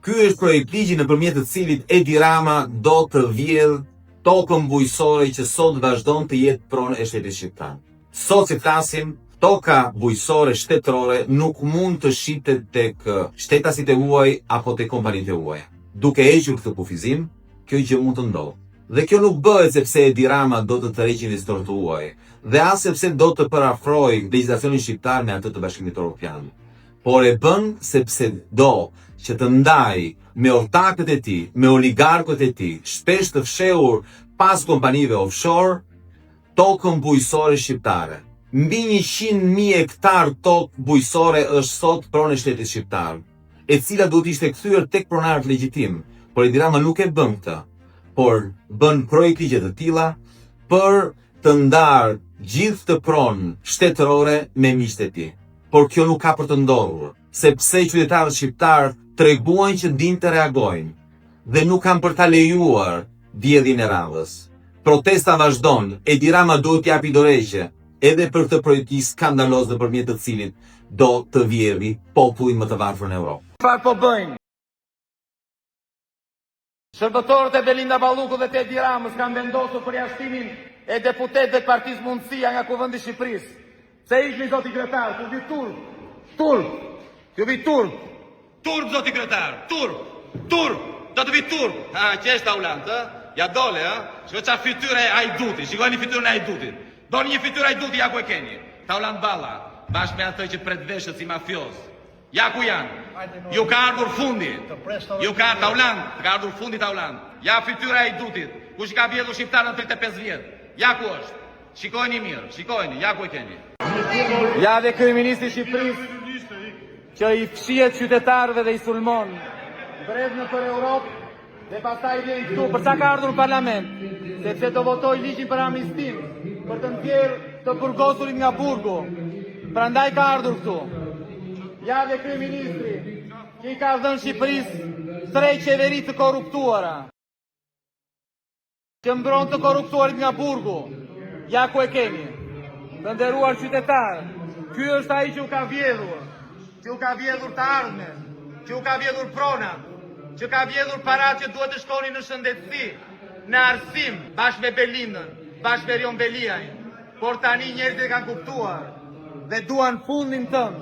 Ky është projektligji nëpërmjet të cilit Edi Rama do të vjedh tokën bujqësore që sot vazhdon të jetë pronë e shtetit shqiptar. Sot si flasim, toka bujqësore shtetërore nuk mund të shitet tek shtetasit e huaj apo tek kompanitë e huaja. Duke hequr këtë kufizim, kjo gjë mund të ndodhë. Dhe kjo nuk bëhet sepse Edi Rama do të tërheqë investitorët të huaj, dhe as sepse do të parafrojë legjislacionin shqiptar me atë të Bashkimit Evropian. Por e bën sepse do që të ndaj me ortakët e tij, me oligarkët e tij, shpesh të fshehur pas kompanive offshore, tokën bujqësore shqiptare. Mbi 100.000 hektar tokë bujqësore është sot pronë e shtetit shqiptar, e cila duhet ishte kthyer tek pronarët legjitim, por Edi Rama nuk e bën këtë, por bën projektligje të tilla për të ndarë gjithë të pronë shtetërore me miqtë e tij. Por kjo nuk ka për të ndodhur, sepse qytetarët shqiptar treguan që dinë të reagojnë dhe nuk kanë për ta lejuar vjedhjen e radhës. Protesta vazhdon, Edi Rama duhet t'japi dorëheqje edhe për këtë projekti skandaloz nëpërmjet të cilit do të vjedhë popullin më të varfër në Europë. Çfarë po bëjnë? Shërbëtorët e Belinda Ballukut dhe të Edi Ramës kanë vendosur përjashtimin e deputetëve të Partisë Mundësia nga Kuvendi i Shqipërisë. Se ishni zoti kryetar, ku vi turp, ju vi turp, zoti kryetar, turp, do të vi turp. Që është Taulant, ja dole, shiko qa fytyre e Ajduti, shikoni fytyrën e Ajdutit. Do një fytyrë Ajduti, ja ku e keni. Taulant Balla, bashkë me atë që pret veshët si mafios. Ja ku janë, ju ka ardhur fundi, ju ka Taulant, ka ardhur fundi Taulant. Ja fytyra e Ajdutit, kush ka vjedhur shqiptarën 35 vjet. Ja ku është, shikojni mirë, shikojni, ja ku e keni. Ja dhe kryeministri i Shqipërisë që i fshihet qytetarëve dhe i sulmon, brezë për Europë dhe pastaj vjen këtu. Për sa ka ardhur në parlament? Sepse do votoj ligjin për amnistim, për të nxjerrë të burgosurit nga burgu. Prandaj ka ardhur këtu. Ja dhe kryeministri që i ka dhënë Shqipërisë 3 qeveri të korruptuara, që mbron të korruptuarit nga burgu. Ja ku e keni. Të nderuar qytetarë, ky është ai që u ka vjedhur, që u ka vjedhur të ardhmen, që u ka vjedhur pronat, që ka vjedhur parat që duhet të shkonin në shëndetësi, në arsim, bashkë me Belindën, bashkë me Rion Beliajn. Por tani njerëzit e kanë kuptuar dhe duan fundin tënd,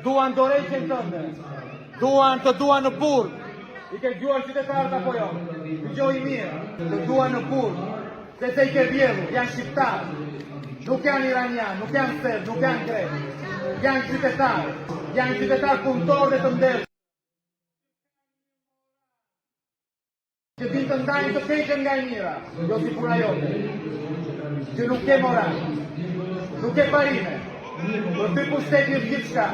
duan dorëheqjen tënde, duan në burg. I ke dëgjuar qytetarët apo jo? Dëgjoj mirë, të duan në burg, sepse i ke vjedhur, janë shqiptarë. Nuk janë iranian, nuk janë serb, nuk janë grek. Janë qytetarë punëtorë dhe të ndershëm. Që dinë të ndajnë të keqen nga e mira, jo si puna jote. Që nuk ke moral, nuk ke parime. Për ty pushteti është gjithçka.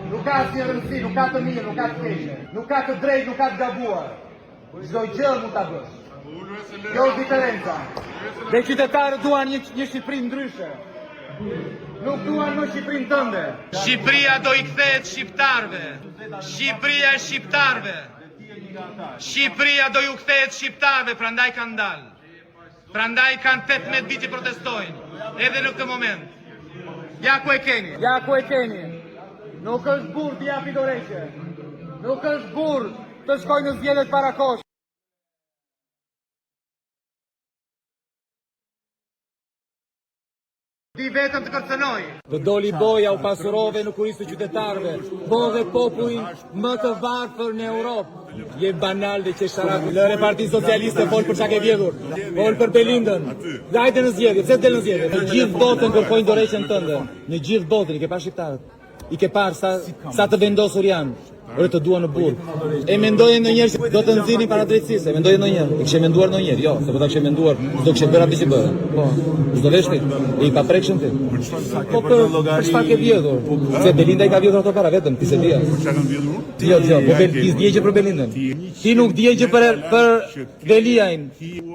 Nuk ka asnjë rëndësi, nuk ka të mirë, nuk ka të keqe, nuk ka të drejtë, nuk ka të gabuar. Çdo gjë mund ta bësh. Kjo është diferenca. Dhe qytetarët duan një Shqipëri ndryshe. Nuk duan më Shqipërinë tënde. Shqipëria do i kthehet shqiptarëve. Shqipëria e shqiptarëve. Shqipëria do ju kthehet shqiptarëve, prandaj kanë dalë. Prandaj kanë 18 vite që protestojnë, edhe në këtë moment. Ja ku e keni. Ja ku e keni. Nuk është burr të japi dorëheqje. Nuk është burr të shkojë në zgjedhjet parakosh. Di vetëm të kërcënoj. Të doli boja, u pasurove në kurisë të qytetarëve, bodhe popullin më të varfër në Europë. Je banal dhe qesharaku. Lëre Parti Socialiste fol për çka ke vjedhur. Fol për Belindën. Hajde në zgjedhje, pse del në zgjedhje? Në gjithë botën kërkojnë dorëheqjen tënde. Në gjithë botën, i ke parë shqiptarët. I ke parë sa të vendosur janë. Ore të duan në burg. E mendojnë ndonjëherë se do të nxirrin para drejtësisë. E mendojnë ndonjëherë. E kishe menduar ndonjëherë? Jo, se po ta kishe menduar, s'do kishe bërë atë që bëre. Po. S'do vesh ti. E i paprekshëm ti. Po për çfarë ke vjedhur? Se Belinda i ka vjedhur ato para vetëm, ti se di. Jo, po ti s'di gjë për Belindën. Ti nuk di gjë për Beliajn.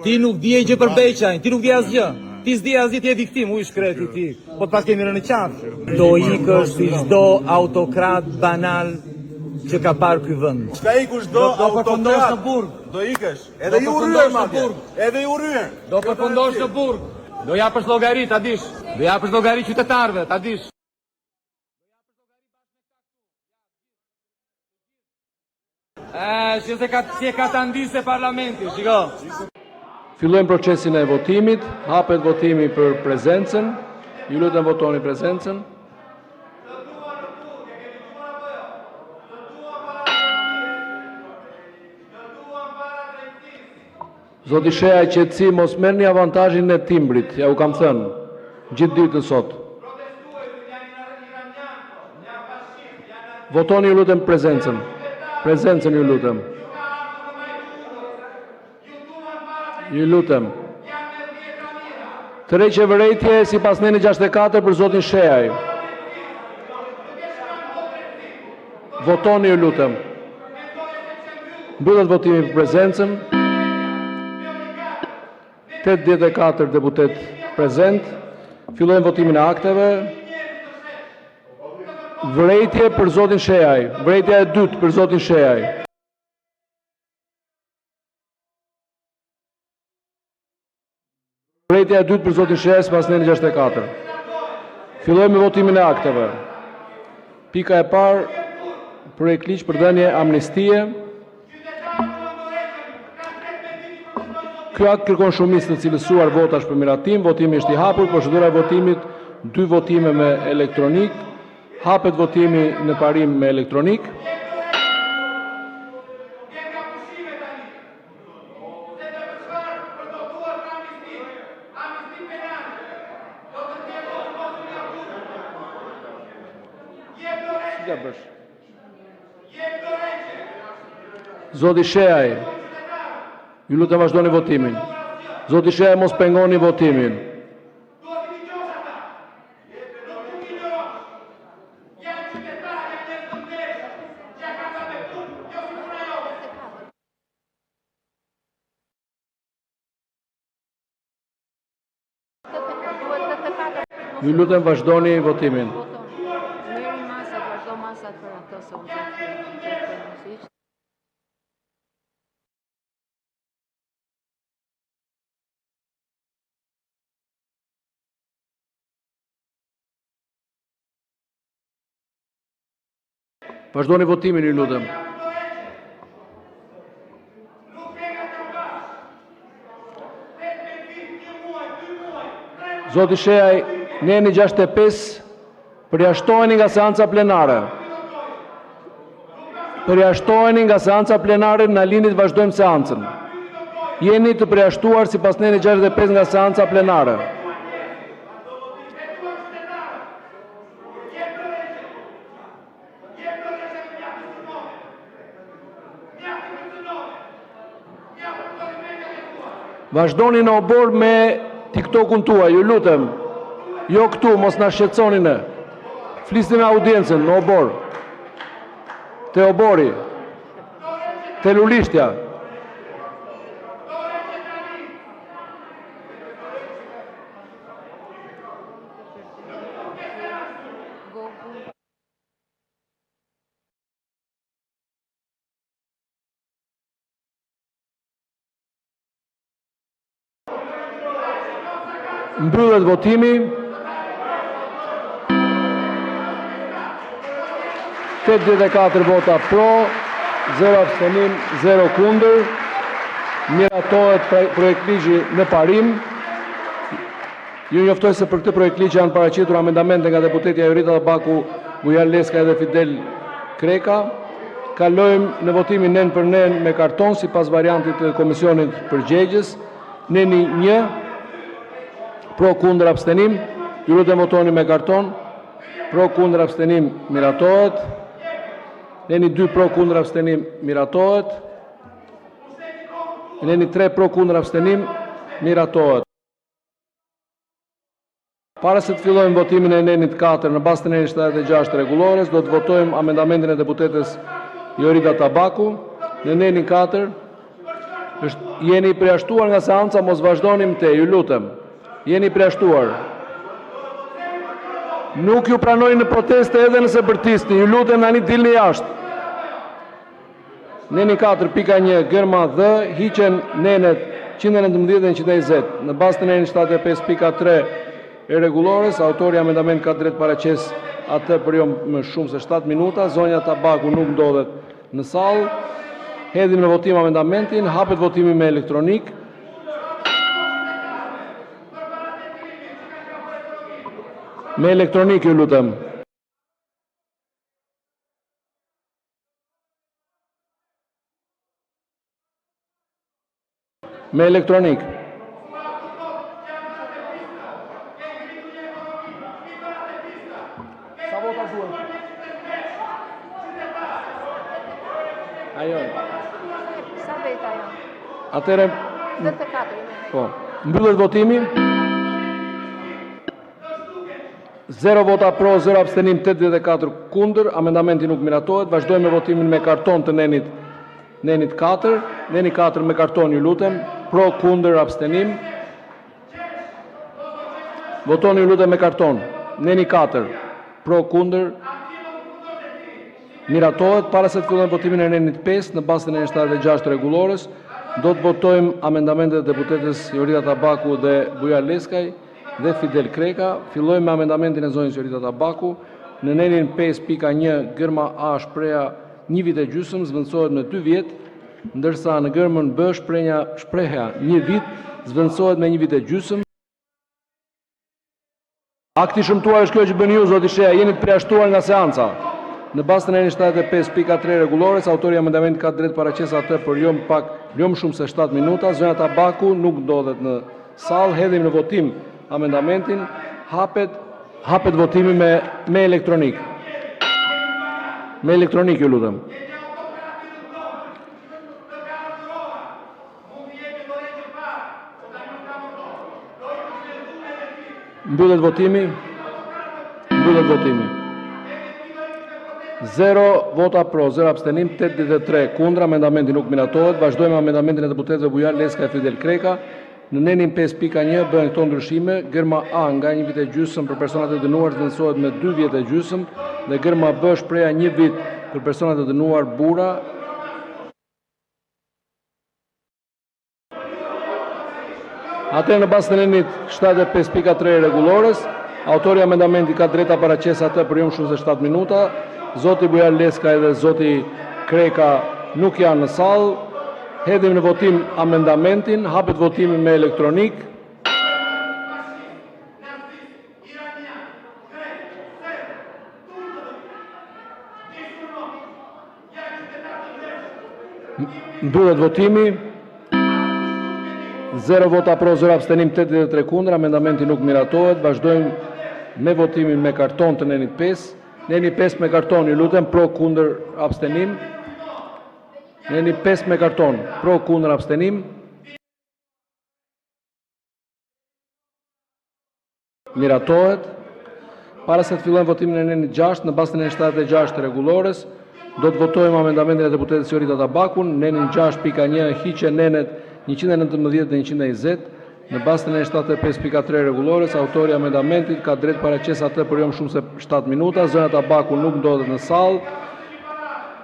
Ti nuk di gjë për Beqajn. Ti nuk di asgjë. Ti s'di asgjë, ti je viktim, u shkreti ti. Po të pas kemi rënë në qafë. Do ikësh si çdo autokrat banal që ka parë ky vend. Çka ikush do autokrat në burg. Do ikësh. Edhe ju rryen madje. Edhe ju rryen. Do përfundosh në burg. Do japësh llogari, ta dish. Do japësh llogari qytetarëve, ta dish. Që si e ka të ndisë e parlamenti, shiko. Fillojmë procesin e votimit, hapet votimi për prezencën, ju lutem votoni prezencën. Zoti Sheaj qetësi, mos merrni avantazhin e timbrit, ja u kam thënë, gjithë ditën sot. Votoni ju lutem prezencën. Prezencën ju lutem. Ju lutem. Të reqe vërejtje si pas neni 64 për zotin Sheaj. Votoni ju lutem. Mbyllet votimi për prezencën. 84 deputet prezent. Fillojmë votimin e akteve. Vërejtje për zotin Sheaj. Vërejtja e dytë për zotin Sheaj. Vërejtja e dytë për zotin Sheaj sipas neni 64. Fillojmë me votimin e akteve. Pika e parë, projekt ligj për dhënie amnistie. Ky akt kërkon shumicë të cilësuar votash për miratim. Votimi është i hapur, procedura e votimit 2 votime me elektronik. Hapet votimi në parim me elektronik. Zoti Sheaj, ju lutem vazhdoni votimin. Zoti Sheaj, mos pengoni votimin. Ju lutem vazhdoni votimin. Merri masat, vazhdo masat për ato se u zgjat. Vazhdoni votimin, ju lutem. Zoti Sheaj, neni 65, përjashtoheni nga seanca plenare. Përjashtoheni nga seanca plenare, në linit vazhdojmë seancën. Jeni të përjashtuar sipas neni 65 nga seanca plenare. Vazhdoni në obor me TikTok-un tua, ju lutem. Jo këtu, mos na shqetësoni ne. Flisni me audiencën në obor. Te obori. Te lulishtja. Mbyllet votimi. 84 vota pro, 0 abstenim, 0 kundër. Miratohet projekt ligji në parim. Ju njoftoj se për këtë projekt ligj janë paraqitur amendamente nga deputetja Jorita Tabaku, Bujar Leska dhe Fidel Kreka. Kalojmë në votimin nen për nen me karton sipas variantit të komisionit përgjegjës. Neni 1. Pro kundër abstenim, ju lutem votoni me karton. Pro kundër abstenim miratohet. Neni 2 pro kundër abstenim miratohet. Neni 3 pro kundër abstenim miratohet. Para se të fillojmë votimin e nenit 4 në bazë të nenit 76 rregullores, do të votojmë amendamentin e deputetes Jorita Tabaku. Në nenin 4 jeni përjashtuar nga seanca, mos vazhdoni më te, ju lutem. Jeni përjashtuar. Nuk ju pranoj në proteste edhe nëse bërtisni, ju lutem tani dilni jashtë. Neni 4.1 Gërma Dhe, hiqen nenet 119 dhe 120. Në bazë të nenit 75.3 e rregullores, autori amendament ka drejt paraqes atë për jo më shumë se 7 minuta. Zonja Tabaku nuk ndodhet në sallë. Hedhim në votim amendamentin, hapet votimi me elektronik. Me elektronik ju lutem. Me elektronik. Sa vota duhet? Ajo. Sa veta ajo? Atëre, 24. po, mbyllet votimi. 0 vota pro, 0 abstenim, 84 kundër, amendamenti nuk miratohet. Vazhdojmë me votimin me karton të Nenit 4. Neni 4 me karton ju lutem. Pro, kundër, abstenim. Votoni ju lutem me karton. Neni 4. Pro, kundër. Miratohet. Para se të fillojmë votimin e Nenit 5 në bazën e 76 rregullores, do të votojmë amendamentet e deputetës Jorita Tabaku dhe Bujar Leskaj dhe Fidel Kreka. Fillojmë me amendamentin e zonjës Jorita Tabaku. Në Nenin 5.1 gërma A shpreha 1 vit e gjysmë zvendësohet me 2 vjet, ndërsa në gërmën B shpreha 1 vit zvendësohet me 1 vit e gjysmë. Akti shëmtuar është kjo që bën ju, zoti Shea, jeni të përjashtuar nga seanca. Në bazën e 75.3 rregullores, autori i amendamentit ka drejt paraqesë atë për jo më shumë se 7 minuta. Zonja Tabaku nuk ndodhet në sallë. Hedhim në votim amendamentin. Hapet votimi me elektronik. Me elektronik ju lutem. Mbyllet votimi. 0 vota pro, 0 abstenim, 83 kundra, amendamenti nuk miratohet. Vazhdojmë amendamentin e deputetëve Bujar Leskaj dhe Fidel Kreka. Në Nenin 5.1 bëhen këto ndryshime. Gërma A nga 1 vit e gjysmë për personat e dënuar zvendësohet me 2 vjet e gjysmë dhe gërma B shpreha 1 vit për personat e dënuar burra. Atëherë në bazën e Nenit 75.3 rregullores, autori i amendamentit ka drejt ta paraqesë atë për jo më shumë se 7 minuta. Zoti Bujar Leskaj dhe zoti Kreka nuk janë në sallë. Hedhim në votim amendamentin, hapet votimi me elektronik. Mbyllet votimi. 0 vota pro, 0 abstenim, 83 kundra, amendamenti nuk miratohet. Vazhdojmë me votimin me karton të Nenit 5. Neni 5 me karton, ju lutem, pro, kundër, abstenim. Neni 5 me karton, pro, kundër, abstenim. Miratohet. Para se të fillojmë votimin e Nenit 6, në bazën e 76 të rregullores, do të votojmë amendamentin e deputetës Jorita Tabakun. Nenin 6.1 hiqe nenet 119 dhe 120. Në bazën e 75.3 rregullores, autori i amendamentit ka drejt paraqesë atë për jo më shumë se 7 minuta. Zonja Tabaku nuk ndodhet në sallë.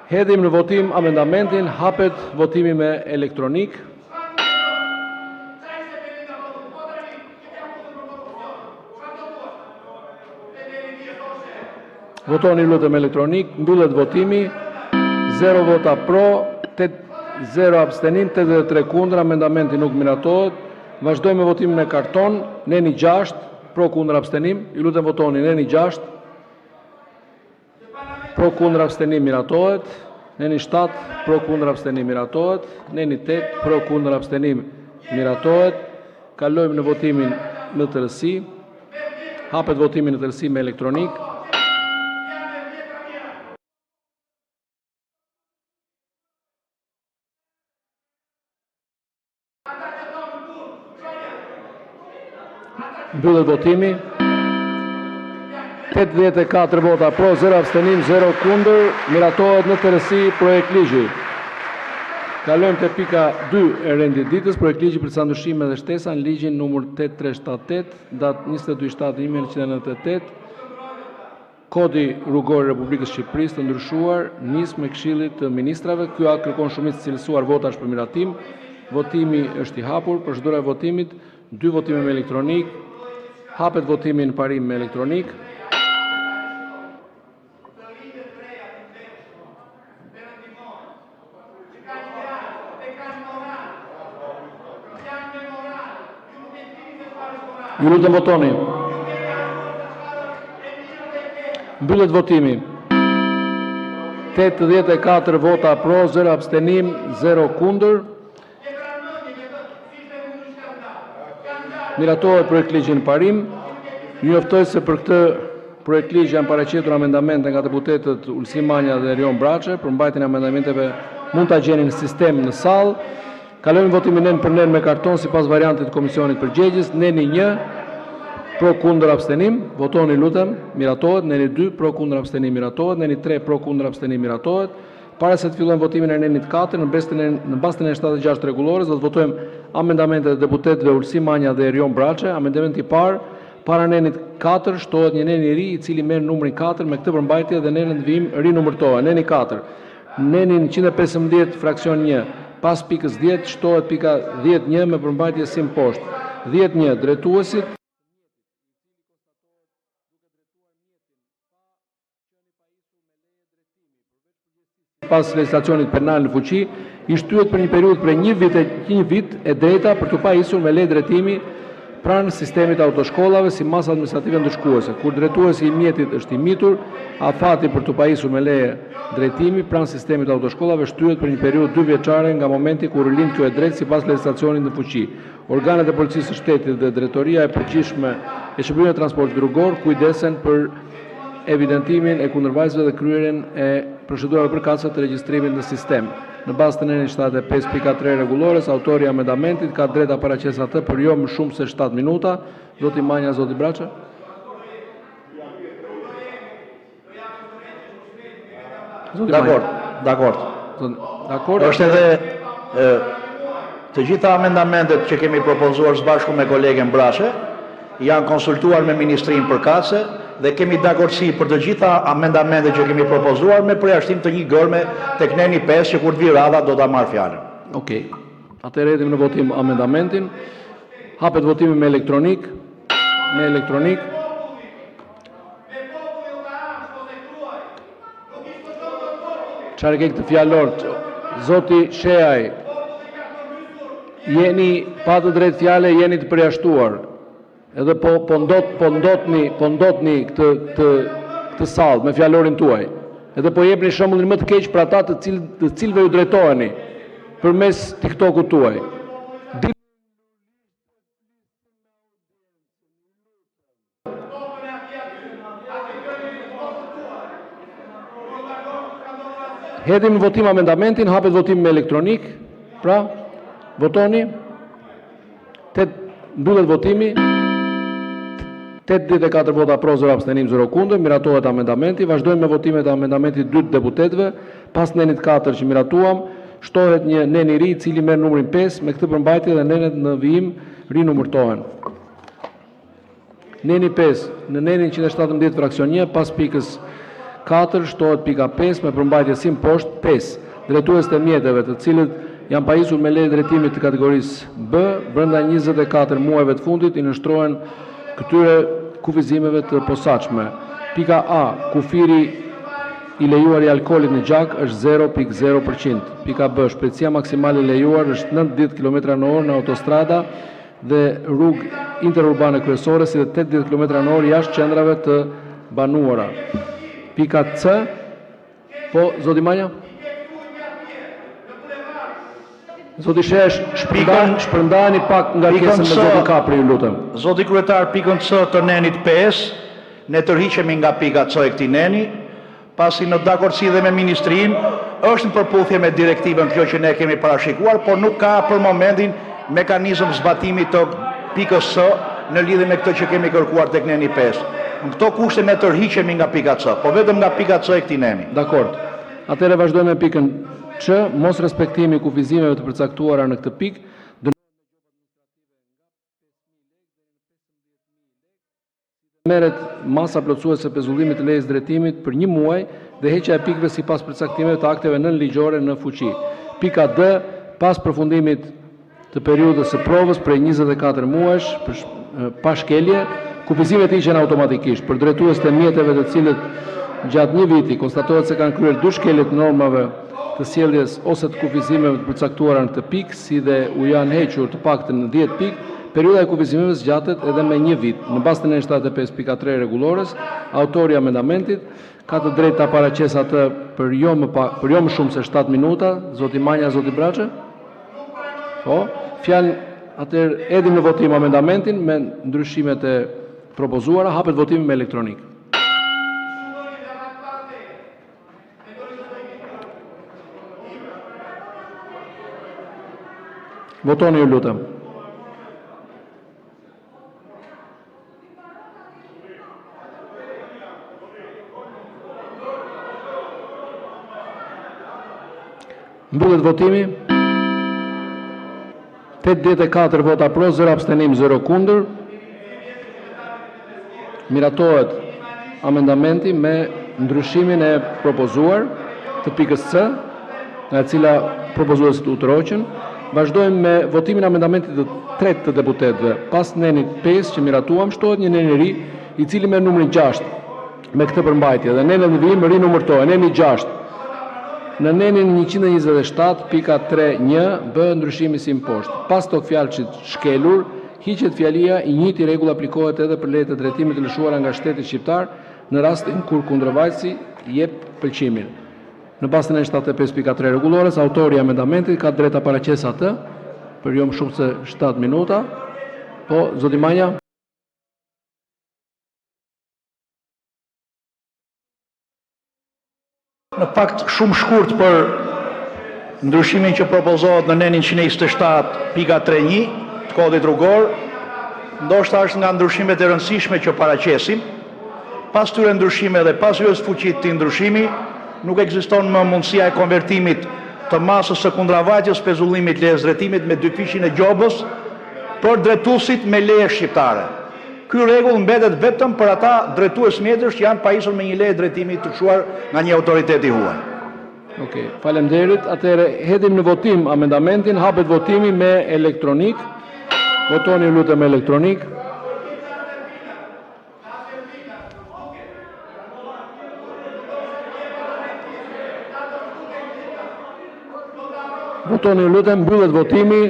Hedhim në votim amendamentin, hapet votimi me elektronik. Votoni lutem elektronik, mbyllet votimi. 0 vota pro, 0 abstenim, 83 kundër, amendamenti nuk miratohet. Vazhdojmë me votimin me karton. Neni 6, pro, kundër, abstenim. Ju lutem votoni. Neni 6, pro, kundër, abstenim, miratohet. Neni 7, pro, kundër, abstenim, miratohet. Neni 8, pro, kundër, abstenim, miratohet. Kalojmë në votimin në tërësi. Hapet votimin në tërësi me elektronik. Mbyllet votimi. 84 vota pro, 0 abstenim, 0 kundër. Miratohet në tërësi projekt ligji. Kalojmë te pika 2 e rendit ditës, projekt ligji për ca ndryshime dhe shtesa në ligjin numër 8378, datë 22/7/1998, Kodi rrugor i Republikës Shqipërisë të ndryshuar, nis me Këshillit të Ministrave. Ky akt kërkon shumicë cilësuar votash për miratim. Votimi është i hapur. Procedura e votimit, 2 votime me elektronik. Hapet votimi në parim me elektronik. Ju lutem votoni. Mbyllet votimi. 84 vota pro, 0 abstenim, 0 kundër. Miratohet projektligji në parim. Ju njoftoj se për këtë projektligj janë paraqitur amendamente nga deputetët Ulsi Manja dhe Erion Braçe. Për mbajtjen e amendamenteve mund ta gjeni në sistem në sallë. Kalojmë votimin nen për nen me karton sipas variantit të komisionit përgjegjës. Neni 1, pro kundër abstenim, votoni lutem, miratohet. Neni 2, pro kundër abstenim, miratohet. Neni 3, pro kundër abstenim, miratohet. Para se të fillojmë votimin e nenit 4, në bazën e 76 rregullores, do të votojmë amendamentet e deputetëve Ulsi Manja dhe Erion Braçe. Amendamenti i parë, para nenit 4 shtohet një nen i ri i cili merr numrin 4 me këtë përmbajtje dhe nenën vim rinumërtohet. Neni 4. Nenin 115 fraksion 1. Pas pikës 10 shtohet pika 10.1 me përmbajtje sim poshtë. 10.1 drejtuesit pas legjislacionit penal në fuqi i shtyhet për një periudhë prej një vit e drejta për të pajisur me lejë drejtimi pranë sistemit autoshkollave si masë administrative ndëshkuese. Kur drejtuesi i mjetit është i mitur, afati për të pajisur me leje drejtimi pranë sistemit autoshkollave shtyhet për një periudhë 2 vjeçare nga momenti kur lind kjo e drejtë sipas legjislacionit në fuqi. Organet e policisë së shtetit dhe drejtoria e përgjithshme e Shërbimit të Transportit Rrugor kujdesen për evidentimin e kundërvajzëve dhe kryerjen e procedurave përkatëse të regjistrimit në sistem. Në bazë të nenit 75.3 rregullores, autori i amendamentit ka drejt ta paraqesë atë për jo më shumë se 7 minuta. Zoti Manja, zoti Braçe. Dakord. Është edhe të gjitha amendamentet që kemi propozuar së bashku me kolegen Braçe janë konsultuar me Ministrinë përkatëse dhe kemi dakordsi për të gjitha amendamentet që kemi propozuar me përjashtim të një gërme tek neni 5 që kur të vi radha do ta marr fjalën. Okej. Atëherë ecim në votim amendamentin. Hapet votimi me elektronik. Çfarë ke këtë fjalor? Zoti Sheaj. Jeni pa të drejtë fjale, jeni të përjashtuar. Edhe po ndotni këtë sallë me fjalorin tuaj. Edhe po jepni shembullin më të keq për ata të cilëve ju drejtoheni përmes TikTokut tuaj. Hedhim në votim amendamentin, hapet votim me elektronik. Pra, votoni. Mbyllet votimi. 84 vota pro, 0 abstenim, 0 kundër, miratohet amendamenti. Vazhdojmë me votimet e amendamentit 2 deputetëve. Pas nenit 4 që miratuam, shtohet një nen i ri i cili merr numrin 5 me këtë përmbajtje dhe nenet në vijim rinumërtohen. Neni 5, në nenin 117 fraksion 1, pas pikës 4 shtohet pika 5 me përmbajtje sim poshtë 5. Drejtues të mjeteve të cilët janë pajisur me lejë drejtimit të kategorisë B, brenda 24 muajve të fundit i nështrohen këtyre kufizimeve të posaçme. Pika A, kufiri i lejuar i alkoolit në gjak është 0.0%. Pika B, shpejtësia maksimale lejuar është 90 km/h në autostrada dhe rrugë interurbane kryesore si dhe 80 km/h jashtë qendrave të banuara. Pika C, po, zoti Manja? Zoti Shesh, shpërndani pak nga pjesën me zotin Kapri, ju lutem. Zoti kryetar, pikën C të nenit 5, ne tërhiqemi nga pika C e këtij neni, pasi në dakordsi dhe me ministrinë, është në përputhje me direktivën kjo që ne kemi parashikuar, por nuk ka për momentin mekanizëm zbatimi të pikës C në lidhje me këtë që kemi kërkuar tek neni 5. Në këto kushte ne tërhiqemi nga pika C, po vetëm nga pika C e këtij neni. Dakord. Atëherë vazhdojmë me pikën që mos respektimi i kufizimeve të përcaktuara në këtë pikë merret masa plotësuese pezullimit të lejës drejtimit për një muaj dhe heqja e pikëve sipas përcaktimeve të akteve nënligjore në fuqi. Pika D, pas përfundimit të periudhës së provës prej 24 muajsh pa shkelje, kufizimet hiqen automatikisht për drejtues të mjeteve të cilët gjatë një viti konstatohet se kanë kryer 2 shkelje të normave të sjelljes ose të kufizimeve të përcaktuara në këtë pikë, si dhe u janë hequr të paktën në 10 pikë, periudha e kufizimeve zgjatet edhe me një vit. Në bazë të 75.3 rregullores, autori i amendamentit ka të drejtë ta paraqesë atë për jo më shumë se 7 minuta, zoti Manja, zoti Braçe. Po, fjalë atëherë edhim në votim amendamentin me ndryshimet e propozuara, hapet votimi me elektronik. Votoni, ju lutem. Mbyllet votimi. 84 vota pro, 0 abstenim, 0 kundër. Miratohet amendamenti me ndryshimin e propozuar të pikës C, nga e cila propozuesit u tërhoqën. Vazhdojmë me votimin e amendamentit të tretë të deputetëve. Pas nenit 5 që miratuam, shtohet një nen i ri, i cili me numrin 6 me këtë përmbajtje dhe nenet në vijim rinumërtohet. Neni 6. Në nenin 127.3.1 bëhet ndryshimi si poshtë. Pas tok fjalësit shkelur, hiqet fjalia i njëjti rregull aplikohet edhe për lejet e drejtimit të lëshuara nga shteti shqiptar në rastin kur kundërvajtësi jep pëlqimin. Në bazë të 75.3 rregullores, autori i amendamentit ka drejt ta paraqesë atë për jo më shumë se 7 minuta. Po, zoti Manja. Në fakt shumë shkurt për ndryshimin që propozohet në nenin 127.3.1 të kodit rrugor, ndoshta është nga ndryshimet e rëndësishme që paraqesim. Pas tyre ndryshime dhe pas hyrjes fuqit të ndryshimi, nuk ekziston më mundësia e konvertimit të masës së kundravajtjes pezullimit lejes drejtimit me dyfishin e gjobës për drejtuesit me leje shqiptare. Ky rregull mbetet vetëm për ata drejtues mjetësh që janë pajisur me një leje drejtimi të çuar nga një autoritet i huaj. Okej, faleminderit. Atëherë hedhim në votim amendamentin, hapet votimi me elektronik. Votoni, lutem, elektronik. Votoni, lutem, mbyllet votimi.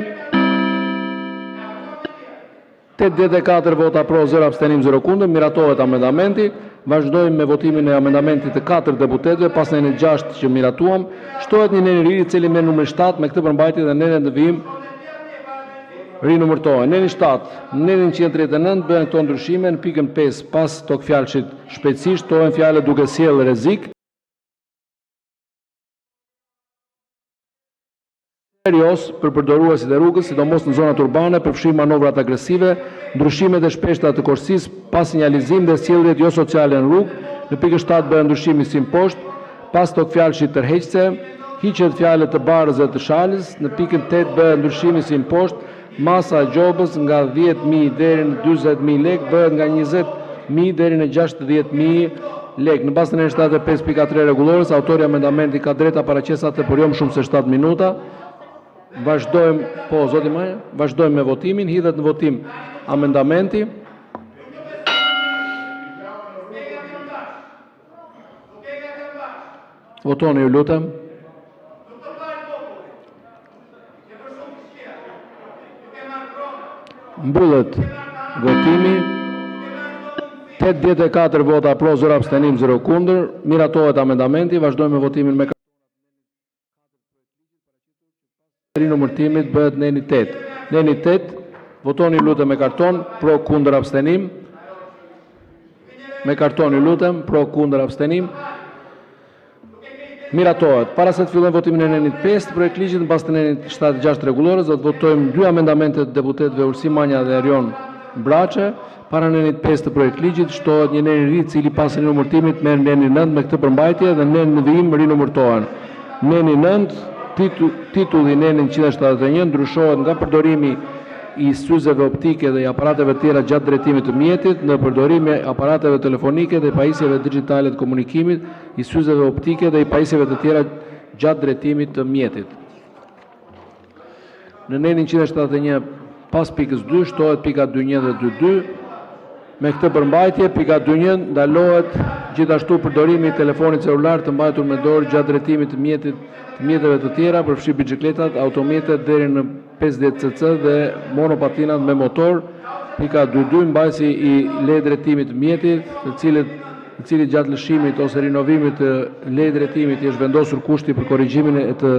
84 vota pro, 0 abstenim, 0 kundër, miratohet amendamenti. Vazhdojmë me votimin e amendamentit të 4 deputetëve, pas nenit 6 që miratuam. Shtohet një nen i ri i cili me numër 7 me këtë përmbajtje dhe nenet në vijim rinumërtohen. Neni 7, nenin 139 bëhen këto ndryshime në pikën 5 pas tok fjalësit shpejtësisht shtohen fjalët duke sjellë rrezik. Serios për përdoruesit e rrugës, sidomos në zonat urbane, përfshi manovrat agresive, ndryshimet e shpeshta të korsisë pas sinjalizim dhe sjelljet jo sociale në rrugë. Në pikën 7 bëhet ndryshimi si poshtë, pas tok fjalësit tërheqëse, hiqet fjalët të barës dhe të shalës. Në pikën 8 bëhet ndryshimi si poshtë, masa e gjobës nga 10.000 deri në 40.000 lekë bëhet nga 20.000 deri në 60.000 lekë. Në bazë të 75.3 rregullores, autori i amendamentit ka drejt ta paraqesë atë për jo më shumë se 7 minuta. Vazhdojmë, po, zoti Maja, vazhdojmë me votimin, hidhet në votim amendamenti. Votoni, ju lutem. Mbyllet votimi. 84 vota pro, 0 abstenim, 0 kundër. Miratohet amendamenti. Vazhdojmë me votimin me rinumërtimit bëhet neni 8. Neni 8, votoni lutem me karton, pro, kundër, abstenim. Me karton ju lutem, pro, kundër, abstenim. Miratohet. Para se të fillojmë votimin e nenit 5, projekt ligjit në bazë të nenit 76 rregullores, do të votojmë 2 amendamente të deputetëve Ulsi Manja dhe Erion Braçe. Para nenit 5 të projekt ligjit shtohet një nen i ri, i cili pas rinumërtimit merr nenin 9 me këtë përmbajtje dhe nen në vijim rinumërtohen. Neni 9, titulli nenin 171 ndryshohet nga përdorimi i syzeve optike dhe i aparateve tjera gjatë drejtimit të mjetit në përdorimi i aparateve telefonike dhe pajisjeve digjitale të komunikimit, i syzeve optike dhe i pajisjeve të tjera gjatë drejtimit të mjetit. Në nenin 171 pas pikës 2 shtohet pika 21 dhe 22. Me këtë përmbajtje, pika 21 ndalohet Gjithashtu përdorimi i telefonit celular të mbajtur me dorë gjatë drejtimit të mjeteve të tjera, përfshi biçikletat, automjetet deri në 50 cc dhe monopatinat me motor. Pika 22, mbajtësi i leje drejtimit të mjetit, të cilit gjatë lëshimit ose rinovimit të leje drejtimit i është vendosur kushti për korrigjimin e të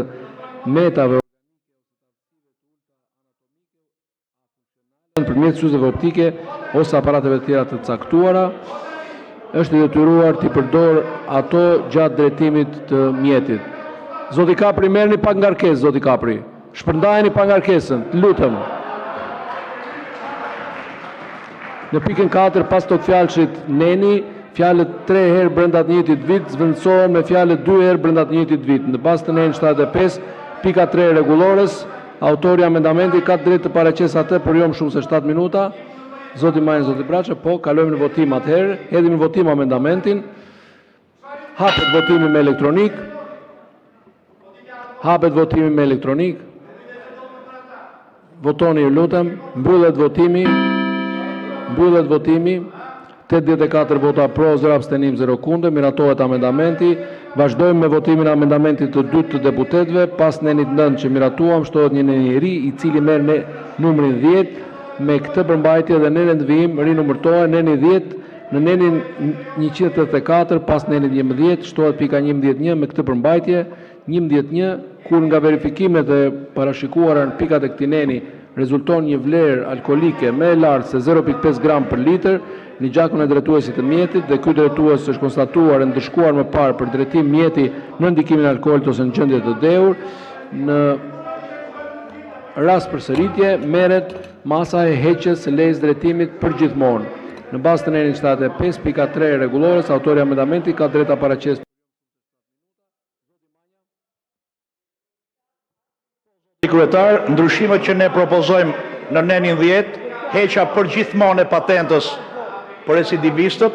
metave përmjet syzeve optike ose aparateve të tjera të caktuara, është i detyruar të përdor ato gjatë drejtimit të mjetit. Zoti Kapri, merrni pa ngarkesë, zoti Kapri. Shpërndajeni pa ngarkesën, lutem. Në pikën 4, pas të fjalëshit neni, fjalët 3 herë brenda të njëjtit vit zvendësohen me fjalët 2 herë brenda të njëjtit vit. Në bazë të neni 75, pika 3 rregullores, autori i amendamentit ka drejt të paraqesë atë për jo më shumë se 7 minuta. Zoti Majin, zoti Braçe, po kalojmë në votim atëherë. Hedhim në votim amendamentin. Hapet votimi me elektronik. Hapet votimi me elektronik. Votoni, ju lutem. Mbyllet votimi. Mbyllet votimi. 84 vota pro, 0 abstenim, 0 kundër. Miratohet amendamenti. Vazhdojmë me votimin e amendamentit të dytë të deputetëve. Pas nenit 9 që miratuam, shtohet një nen i ri, i cili merr në numrin 10. Me këtë përmbajtje dhe nenin të vijim rinumërtohen neni 10 në nenin 184 pas nenit 11, shtohet pika 11.1 me këtë përmbajtje 11.1, kur nga verifikimet e parashikuara në pikat e këtij neni rezulton një vlerë alkolike më e lartë se 0.5 gram për litër në gjakun e drejtuesit të mjetit dhe ky drejtues është konstatuar e ndëshkuar më parë për drejtim mjeti në ndikimin e alkoolit ose në gjendje të dhëur. Në rast përsëritje merret masa e heqjes së lejës drejtimit për gjithmonë. Në bazë të nenit 75.3 rregullores, autori i amendamentit ka drejt ta paraqesë. Kryetar, ndryshimet që ne propozojmë në nenin 10, heqja për gjithmonë e patentës për recidivistët,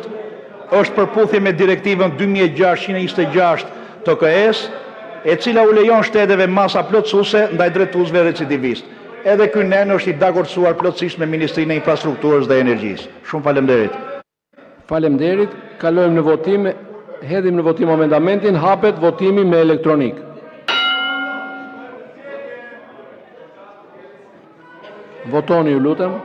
është përputhje me direktivën 2626 të KS, e cila u lejon shteteve masa plotësuese ndaj drejtuesve recidivistë. Edhe ky nen është i dakordsuar plotësisht me Ministrinë e Infrastrukturës dhe Energjisë. Shumë faleminderit. Faleminderit. Kalojmë në votim. Hedhim në votim amendamentin. Hapet votimi me elektronik. Votoni, ju lutem.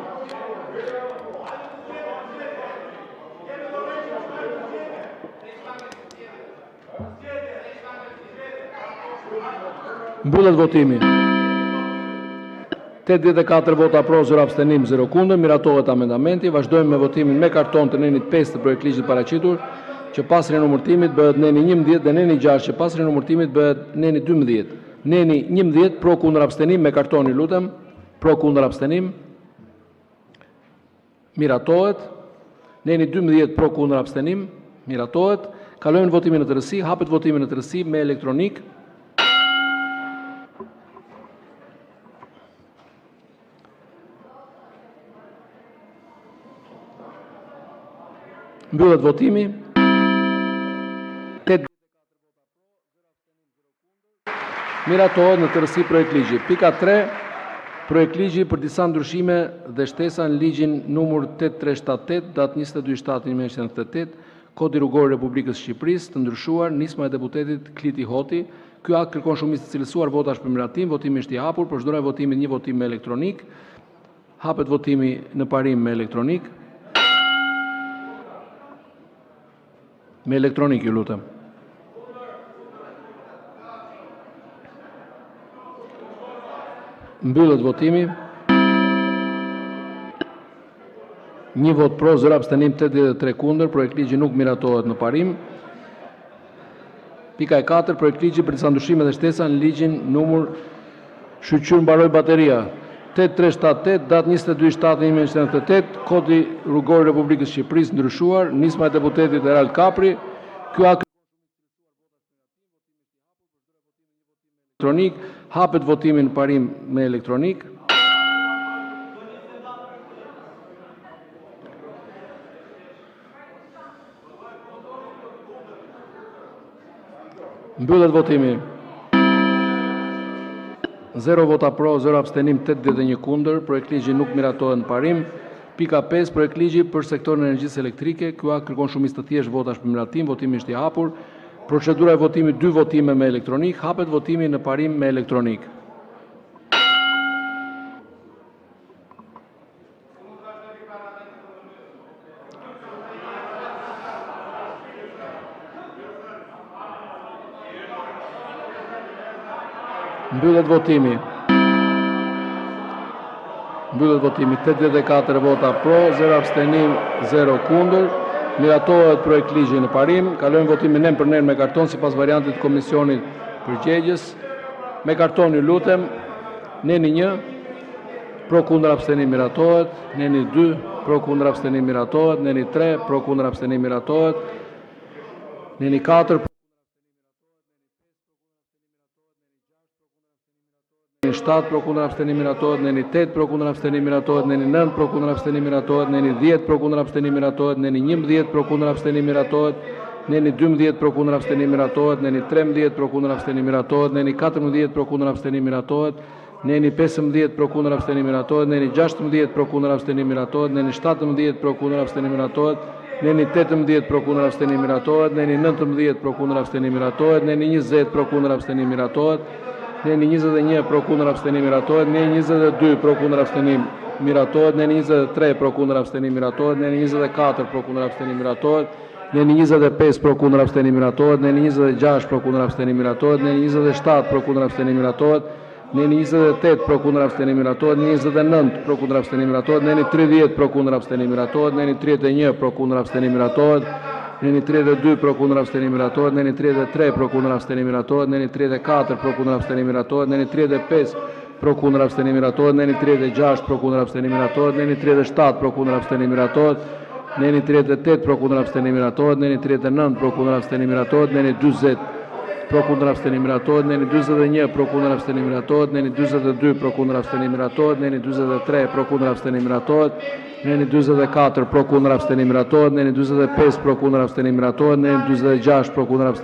Mbyllet votimi. 84 vota pro, 0 abstenim, 0 kundër. Miratohet amendamenti. Vazhdojmë me votimin me karton të nenit 5 të projektligjit paraqitur, që pas rinumërtimit bëhet neni 11 dhe neni 6 që pas rinumërtimit bëhet neni 12. Neni 11 pro, kundër, abstenim me kartoni, lutem. Pro, kundër, abstenim. Miratohet. Neni 12 pro, kundër, abstenim. Miratohet. Kalojmë në votimin në tërësi. Hapet votimin në tërësi me elektronik. Mbyllet votimi. Miratohet në tërësi projekt ligji. Pika 3. Projekt ligji për disa ndryshime dhe shtesa në ligjin numër 8378, datë 22/7/1998, Kodi rrugor i Republikës së Shqipërisë, të ndryshuar, nisma e deputetit Kliti Hoti. Ky akt kërkon shumicë të cilësuar votash për miratim. Votimi është i hapur. Përshëndroj votimin një votim me elektronik. Hapet votimi në parim me elektronik. Me elektronik, ju lutem. Mbyllet votimi. Një vot pro, 0 abstenim, 83 kundër. Projekt ligji nuk miratohet në parim. Pika e 4. Projekt ligji për disa ndryshime dhe shtesa në ligjin numër shqyr mbaroi bateria 8378, datë 22/7/1998, Kodi rrugor i Republikës së Shqipërisë ndryshuar, nisma e deputetit Erald Kapri. Ky akt elektronik. Hapet votimin në parim me elektronik. Mbyllet votimi. 0 vota pro, 0 abstenim, 81 kundër. Projekt ligji nuk miratohet në parim. Pika 5, projekt ligji për sektorin e energjisë elektrike. Ky akt kërkon shumicë të thjeshtë votash për miratim, votimi është i hapur. Procedura e votimit 2 votime me elektronik, hapet votimi në parim me elektronik. Mbyllet votimi. Mbyllet votimi. 84 vota pro, 0 abstenim, 0 kundër. Miratohet projekt ligji në parim. Kalojmë votimin nen për nen me karton sipas variantit të komisionit përgjegjës. Me karton ju lutem. Neni 1, pro kundër abstenim miratohet. Neni 2, pro kundër abstenim miratohet. Neni 3, pro kundër abstenim miratohet. Neni 4, Neni 7 pro kundër abstenim miratohet, neni 8 pro kundër abstenim miratohet, neni 9 pro kundër abstenim miratohet, neni 10 pro kundër abstenim miratohet, neni 11 pro kundër abstenim miratohet, neni 12 pro kundër abstenim miratohet, neni 13 pro kundër abstenim miratohet, neni 14 pro kundër abstenim miratohet, neni 15 pro kundër abstenim miratohet, neni 16 pro kundër abstenim miratohet, neni 17 pro kundër abstenim miratohet, neni 18 pro kundër abstenim miratohet, neni 19 pro kundër abstenim miratohet, neni 20 pro kundër abstenim miratohet, neni 21 pro kundër abstenim miratohet, neni 22 pro kundër abstenim miratohet, neni 23 pro kundër abstenim miratohet, neni 24 pro kundër abstenim miratohet, neni 25 pro kundër abstenim miratohet, neni 26 pro kundër abstenim miratohet, neni 27 pro kundër abstenim miratohet, neni 28 pro kundër abstenim miratohet, neni 29 pro kundër abstenim miratohet, neni 30 pro kundër abstenim miratohet, neni 31 pro kundër abstenim miratohet, neni 32 pro kundër abstenim miratohet, neni 33 pro kundër abstenim miratohet, neni 34 pro kundër abstenim miratohet, neni 35 pro kundër abstenim miratohet, neni 36 pro kundër abstenim miratohet, neni 37 pro kundër abstenim miratohet, neni 38 pro kundër abstenim miratohet, neni 39 pro kundër abstenim miratohet, neni 40 pro kundër abstenim miratohet, neni 41 pro kundër abstenim miratohet, neni 42 pro kundër abstenim miratohet, neni 43 pro kundër abstenim miratohet, neni 44 pro kundër abstenim miratohet, neni 45 pro kundër abstenim miratohet, neni 46 pro kundër abstenim miratohet, neni 47 pro kundër abstenim miratohet,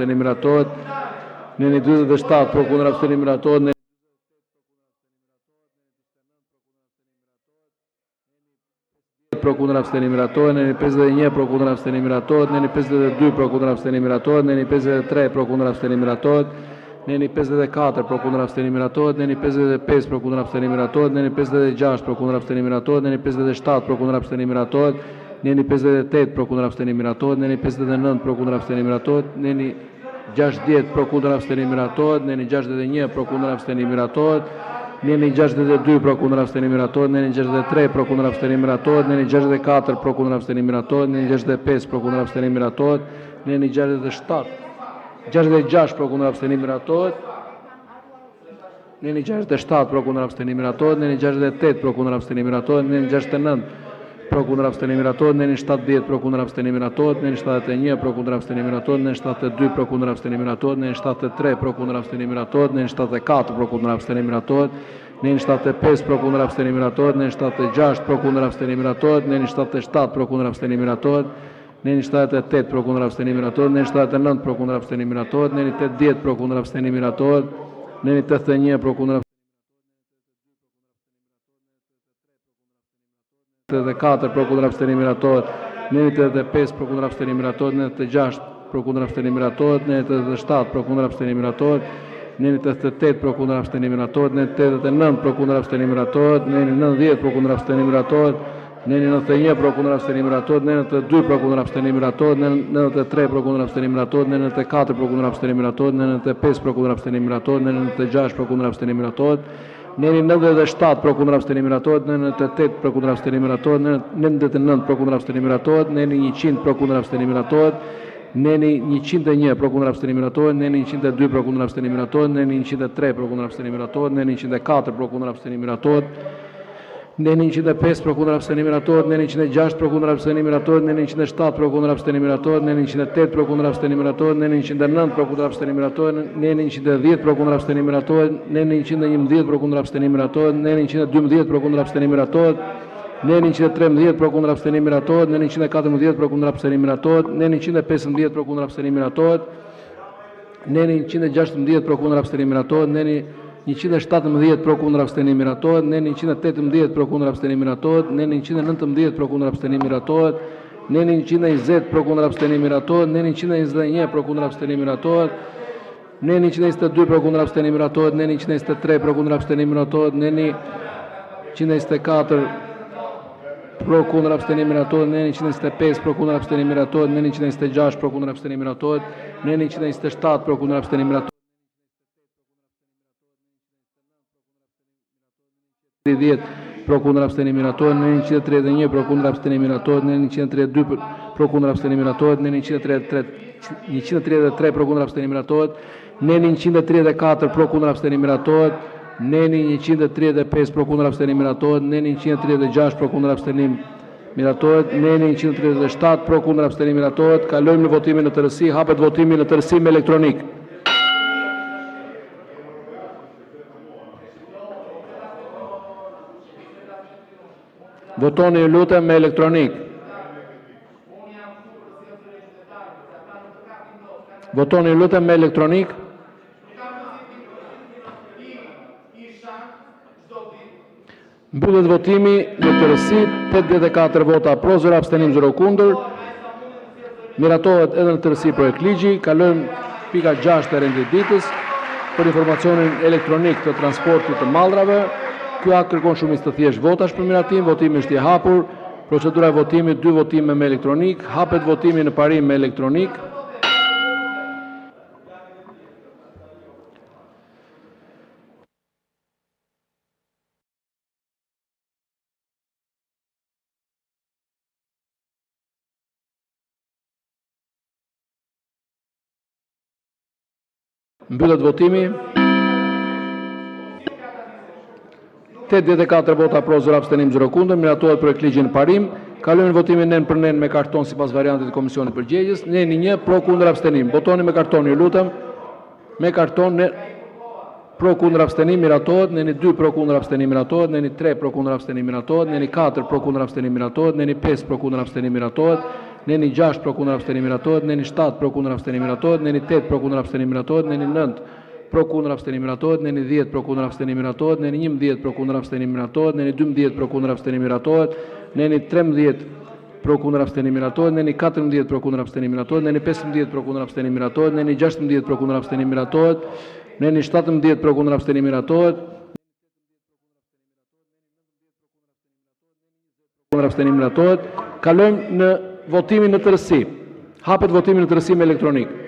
pro kundër abstenim miratohet, neni 51 pro kundër abstenim miratohet, neni 52 pro kundër abstenim miratohet, neni 53 pro kundër abstenim miratohet, neni 54 pro kundër abstenim miratohet, neni 55 pro kundër abstenim miratohet, neni 56 pro kundër abstenim miratohet, neni 57 pro kundër abstenim miratohet, neni 58 pro kundër abstenim miratohet, neni 59 pro kundër abstenim miratohet, neni 60 pro kundër abstenim miratohet, neni 61 pro kundër abstenim miratohet, neni 62 pro kundër abstenim miratohet, neni 63 pro kundër abstenim miratohet, neni 64 pro kundër abstenim miratohet, neni 65 pro kundër abstenim miratohet, neni 66 pro kundër abstenim miratohet, neni 67 pro kundër abstenim miratohet, neni 68 pro kundër abstenim miratohet, neni 69 pro kundër abstenim miratohet, neni 70 pro kundër abstenim miratohet, neni 71 pro kundër abstenim miratohet, neni 72 pro kundër abstenim miratohet, neni 73 pro kundër abstenim miratohet, neni 74 pro kundër abstenim miratohet, neni 75 pro kundër abstenim miratohet, neni 76 pro kundër abstenim miratohet, neni 77 pro kundër abstenim miratohet, neni 78 pro kundër abstenim miratohet, neni 79 pro kundër abstenim miratohet, neni 80 pro kundër abstenim miratohet, neni 81 pro kundër 84 pro kundër abstenim miratohet, neni 85 pro kundër abstenim miratohet, neni 86 pro kundër abstenim miratohet, neni 87 pro kundër abstenim miratohet, neni 88 pro kundër abstenim miratohet, neni 89 pro kundër abstenim miratohet, neni 90 pro kundër abstenim miratohet, neni 91 pro kundër abstenim miratohet, neni 92 pro kundër abstenim miratohet, neni 93 pro kundër abstenim miratohet, neni 94 pro kundër abstenim miratohet, neni 95 pro kundër abstenim miratohet, neni 96 pro kundër abstenim miratohet, neni 97 pro kundër abstenim miratohet, neni 98 pro kundër abstenim miratohet, neni 99 pro kundër abstenim miratohet, neni 100 pro kundër abstenim miratohet, neni 101 pro kundër abstenim miratohet, neni 102 pro kundër abstenim miratohet, neni 103 pro kundër abstenim miratohet, neni 104 pro kundër abstenim miratohet, neni 105 pro kundër abstenim miratohet, neni 106 pro kundër abstenim miratohet, neni 107 pro kundër abstenim miratohet, neni 108 pro kundër abstenim miratohet, neni 109 pro kundër abstenim miratohet, neni 110 pro kundër abstenim miratohet, neni 111 pro kundër abstenim miratohet, neni 112 pro kundër abstenim miratohet, neni 113 pro kundër abstenim miratohet, neni 114 pro kundër abstenim miratohet, neni 115 pro kundër abstenim miratohet, neni 116 pro kundër abstenim miratohet, neni 117 pro kundër abstenim miratohet, neni 118 pro kundër abstenim miratohet, neni 119 pro kundër abstenim miratohet, neni 120 pro kundër abstenim miratohet, neni 121 pro kundër abstenim miratohet, neni 122 pro kundër abstenim miratohet, neni 123 pro kundër abstenim miratohet, neni 124 pro kundër abstenim miratohet, neni 125 pro kundër abstenim miratohet, neni 126 pro kundër abstenim miratohet, neni 127 pro kundër abstenim miratohet, 10 pro kundër abstenim miratohet, neni 131 pro kundër abstenim miratohet, neni 132 pro kundër abstenim miratohet, neni 133 pro kundër abstenim miratohet, neni 134 pro kundër abstenim miratohet, neni 135 pro kundër abstenim miratohet, neni 136 pro kundër abstenim miratohet, neni 137 pro kundër abstenim miratohet. Kalojmë në votimin në tërësi, hapet votimi në tërësi me elektronik. Votoni ju lutem me elektronik. Votoni ju lutem me elektronik. Mbyllet votimi në tërësi, 84 vota pro, 0 abstenim, 0 kundër. Miratohet edhe në tërësi projekt ligji. Kalojmë pika 6 të renditës për informacionin elektronik të transportit të mallrave. Ky akt kërkon shumicë të thjeshtë votash për miratim, votimi është i hapur. Procedura e votimit, 2 votime me elektronik, hapet votimi në parim me elektronik. Mbyllet votimi. 84 vota pro, 0 abstenim, 0 kundër, miratohet projekt ligji në parim. Kalojmë në votimin nën për nën me karton sipas variantit të komisionit përgjegjës. Neni 1 pro kundër abstenim. Votoni me karton, ju lutem. Me karton pro kundër abstenim miratohet, neni 2 pro kundër abstenim miratohet, neni 3 pro kundër abstenim miratohet, neni 4 pro kundër abstenim miratohet, neni 5 pro kundër abstenim miratohet, neni 6 pro kundër abstenim miratohet, neni 7 pro kundër abstenim miratohet, neni 8 pro kundër abstenim miratohet, neni 9 pro kundër abstenim miratohet, neni 10 pro kundër abstenim miratohet, neni 11 pro kundër abstenim miratohet, neni 12 pro kundër abstenim miratohet, neni 13 pro kundër abstenim miratohet, neni 14 pro kundër abstenim miratohet, neni 15 pro kundër abstenim miratohet, neni 16 pro kundër abstenim miratohet, neni 17 pro kundër abstenim miratohet, kundër abstenim miratohet. Kalojmë në votimin në tërësi. Hapet votimi në tërësi me elektronik.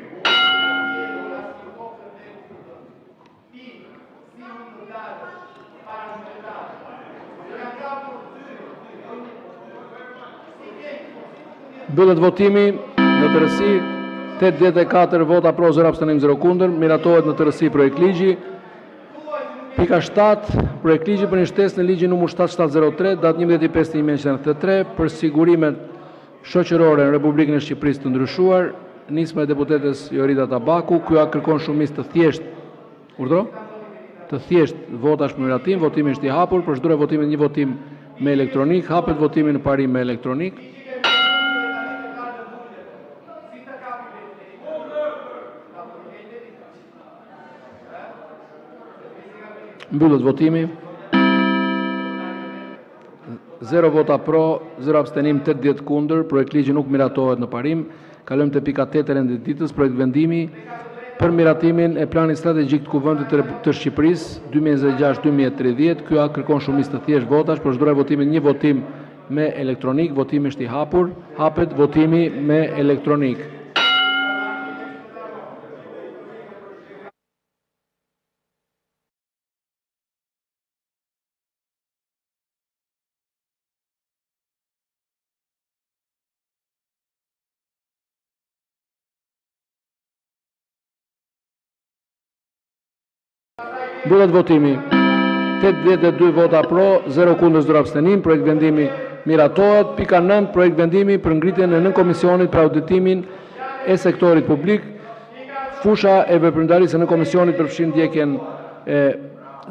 Mbyllet votimi në tërësi, 84 vota pro, 0 abstenim, 0 kundër, miratohet në tërësi projekt ligji. Pika 7, projekt ligji për një shtesë në ligjin numër 7703, datë 11/5/1993, për sigurimet shoqërore në Republikën e Shqipërisë të ndryshuar, nisma e deputetes Jorita Tabaku. Ky akt kërkon shumicë të thjeshtë, të thjeshtë votash për miratim, votimi është i hapur, procedura e votimit një votim me elektronik, hapet votimi në parim me elektronik. Mbyllet votimi. 0 vota pro, 0 abstenim, 80 kundër, projekt ligji nuk miratohet në parim. Kalojmë te pika 8 e renditës, projekt vendimi për miratimin e planit strategjik të Kuvendit të Shqipërisë 2026-2030. Ky akt kërkon shumicë të thjeshtë votash, procedura e votimit një votim me elektronik, votimi është i hapur, hapet votimi me elektronik. Mbyllet votimi. 82 vota pro, 0 kundër, 0 abstenim, projekt vendimi miratohet. Pika 9, projekt vendimi për ngritjen e nënkomisionit për auditimin e sektorit publik. Fusha e veprimtarisë në komisionit përfshin ndjekjen e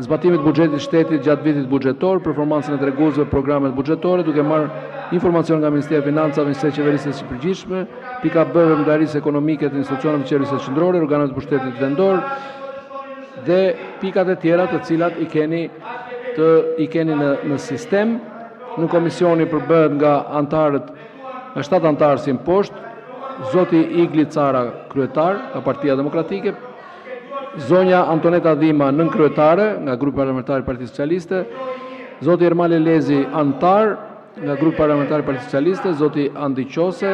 zbatimit buxhetit shtetit gjatë vitit buxhetor, performancën e treguesve programet buxhetore, duke marrë informacion nga Ministria e Financave, Ministria e Qeverisë së Përgjithshme. Pika B, veprimtarisë ekonomike të institucioneve të qeverisë qendrore, organeve të pushtetit vendor. dhe pikat e tjera të cilat i keni në sistem. Në komisioni përbëhet nga antarët, nga 7 antarë si poshtë, zoti Igli Cara, kryetar nga Partia Demokratike, zonja Antoneta Dhima, nën kryetare nga Grupi Parlamentar i Partisë Socialiste, zoti Ermal Elezi, antar nga Grupi Parlamentar i Partisë Socialiste, zoti Andi Qose,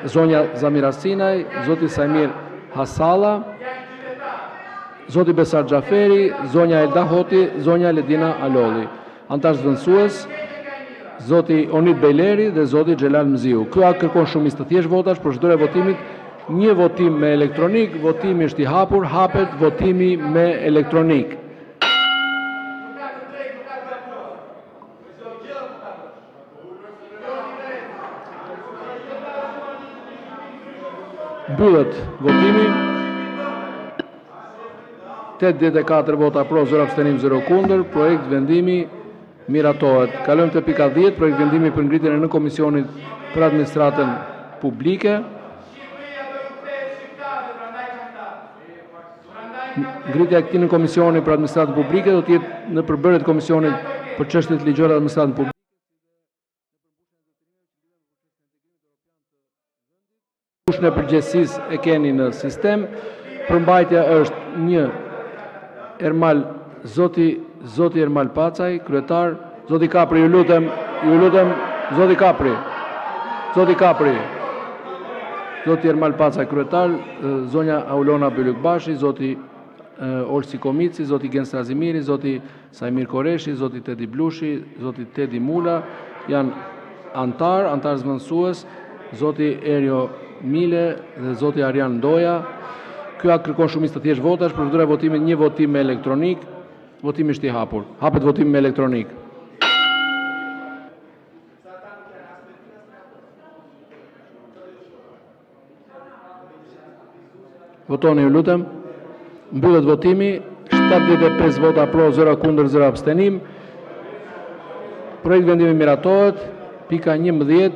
zonja Zamira Sinaj, zoti Sajmir Hasalla, zoti Besar Xhaferi, zonja Elda Hoti, zonja Ledina Alolli. Antar zëvendësues, zoti Onit Bejleri dhe zoti Xhelal Mziu. Ky akt kërkon shumicë të thjeshtë votash, procedura e votimit, një votim me elektronik, votimi është i hapur, hapet votimi me elektronik. Mbyllet votimi. 84 vota pro, 0 abstenim, 0 kundër. Projekt vendimi miratohet. Kalojmë te pika 10, projekt vendimi për ngritjen e nën komisionit për administratën publike. Ngritja e këtij nën komisioni për administratën publike do të jetë në përbërje të komisionit për çështjet ligjore të administratën publike. Fushën e përgjegjësisë e keni në sistem. Përmbajtja është 1 Ermal, zoti Ermal Pacaj, kryetar, zoti Kapri, ju lutem, zoti Kapri, zoti Ermal Pacaj, kryetar, zonja Aulona Bylykbashi, zoti Olsi Komici, zoti Gens Razimiri, zoti Sajmir Koreshi, zoti Tedi Blushi, zoti Tedi Mula, janë antar zëvendësues, zoti Erio Mile dhe zoti Arjan Ndoja. Ky akt kërkon shumicë të thjeshtë votash, procedura e votimit një votim me elektronik. Votimi është i hapur. Hapet votimi me elektronik. Votoni, ju lutem. Mbyllet votimi. 75 vota pro, 0 kundër, 0 abstenim. Projekt vendimi miratohet. Pika 11.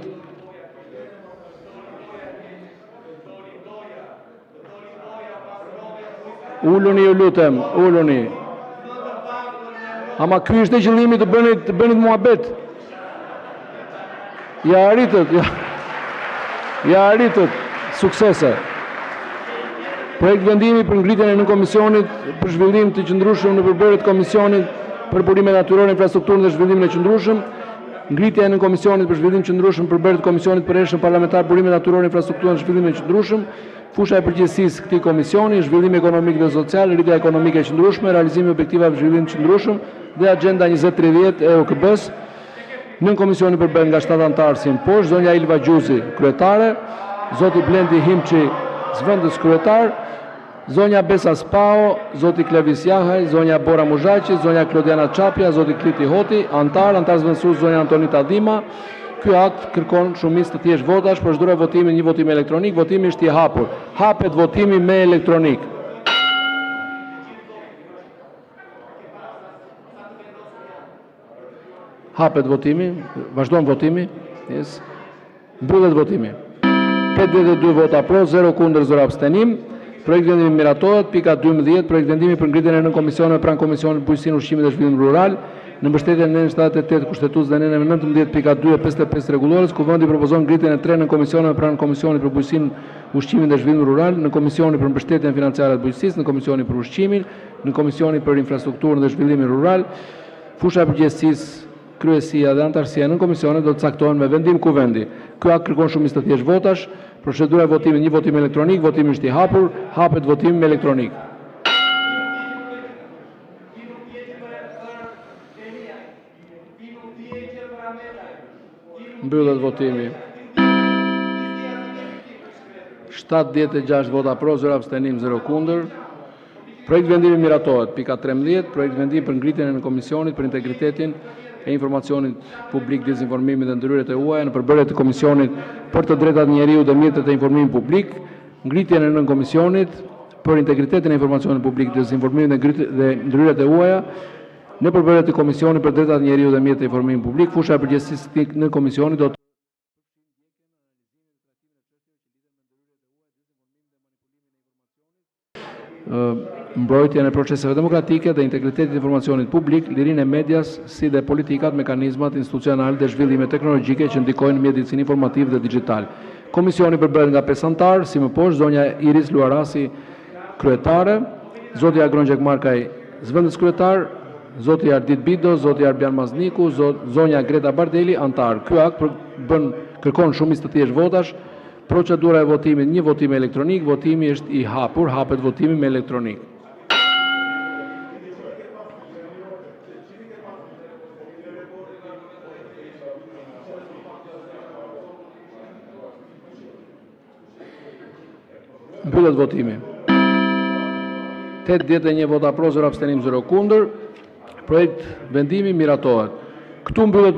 Uluni, ju lutem, uluni. Ama ky është qëllimi të bënit muhabet. Ja arritët suksese. Projekt vendimi për ngritjen e nën komisionit për zhvillim të qëndrueshëm në përbërje të komisionit për burimin natyror, infrastrukturën dhe zhvillimin e qëndrueshëm. Ngritja e nën komisionit për zhvillim të qëndrueshëm për përbërje të komisionit për rreshën parlamentar, burimin natyror, infrastrukturën dhe zhvillimin e qëndrueshëm. Fusha e përgjegjësisë këtij komisioni, zhvillimi ekonomik dhe social, rritja ekonomike e qëndrueshme, realizimi i objektivave të zhvillimit të qëndrueshëm dhe Agenda 2030 e OKB-s. Nën komisioni përbëhet nga 7 antarë si poshtë, zonja Ilva Gjuzi, kryetare, zoti Blendi Himçi, zëvendës kryetar, zonja Besa Spao, zoti Klevis Jahaj, zonja Bora Muzhaqi, zonja Klodiana Çapja, zoti Kliti Hoti, antar zëvendësues zonja Antonita Dhima. Ky akt kërkon shumicë të thjeshtë votash, procedura e votimit një votim elektronik, votimi është i hapur. Hapet votimi me elektronik. Hapet votimi, vazhdon votimi. Yes. Mbyllet votimi. 52 vota pro, 0 kundër, 0 abstenim. Projekt vendimi miratohet. Pika 12, projekt vendimi për ngritjen e nën komisioneve pranë Komisionit Bujqësinë, Ushqimin dhe Zhvillimin Rural. Në mbështetje në 78 kushtetues dhe në 19.2 e 55 rregullores, Kuvendi propozon ngritjen e 3 në komisioneve pranë Komisionit për Bujqësinë, Ushqimin dhe Zhvillimin Rural, në Komisionin për mbështetjen financiare të bujqësisë, në Komisionin për Ushqimin, në Komisionin për Infrastrukturën dhe Zhvillimin Rural. Fusha e përgjegjësisë, kryesia dhe antarësia në komisione do të caktohen me vendim Kuvendi. Ky akt kërkon shumicë të thjeshtë votash. Procedura e votimit një votim elektronik, votimi është i hapur, hapet votimi me elektronik. Mbyllet votimi. 76 vota pro, 0 abstenim, 0 kundër. Projekt vendimi miratohet. Pika 13, projekt vendim për ngritjen e komisionit për integritetin e informacionit publik, dezinformimit dhe ndërhyrjet e huaja në përbërje të Komisionit për të drejtat e njeriut dhe mjetet e informimit publik, ngritjen e nën komisionit për integritetin e informacionit publik, dezinformimit dhe ndërhyrjet e huaja në përbërje të Komisionit për drejtat e njeriut dhe mjetet e informimit publik. Fusha e përgjegjësisë në komisionit do të mbrojtjen e proceseve demokratike dhe integritetit e informacionit publik, lirinë e medias, si dhe politikat, mekanizmat institucional dhe zhvillime teknologjike që ndikojnë mjedisin informativ dhe digital. Komisioni përbëhet nga 5 anëtar, si më poshtë zonja Iris Luarasi, kryetare, zoti Agrongjek Markaj, zëvendës kryetar, zoti Ardit Bido, zoti Arbian Mazniku, zonja Greta Bardeli, antar. Ky akt kërkon shumicë të thjeshtë votash. Procedura e votimit, një votim elektronik, votimi është i hapur, hapet votimi me elektronik. Mbyllet votimi. 81 vota pro, 0 abstenim, 0 kundër. Projekt vendimi miratohet. Këtu mbyllet